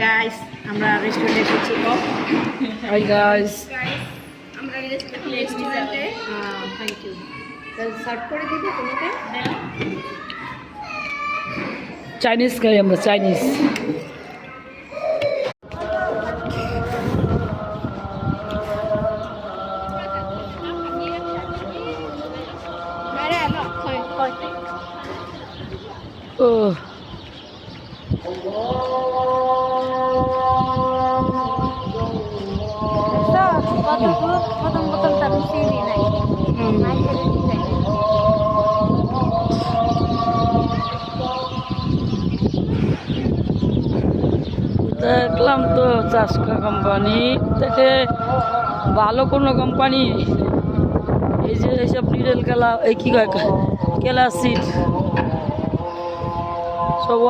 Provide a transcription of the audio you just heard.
guys আমরা রেস্টুরেন্টে এসেছি তো হাই গাইস আমরা রেস্টুরেন্টে থ্যাংক ইউ সার্ভ করে দিবে তোমাকে চাইনিজ খাই আমরা চাইনিজ ও দেখলাম তো চাষকা কোম্পানি থেকে ভালো কোনো কোম্পানি এই যে এইসব নিডেল খেলা এই কি কয় ক্লাসিক সব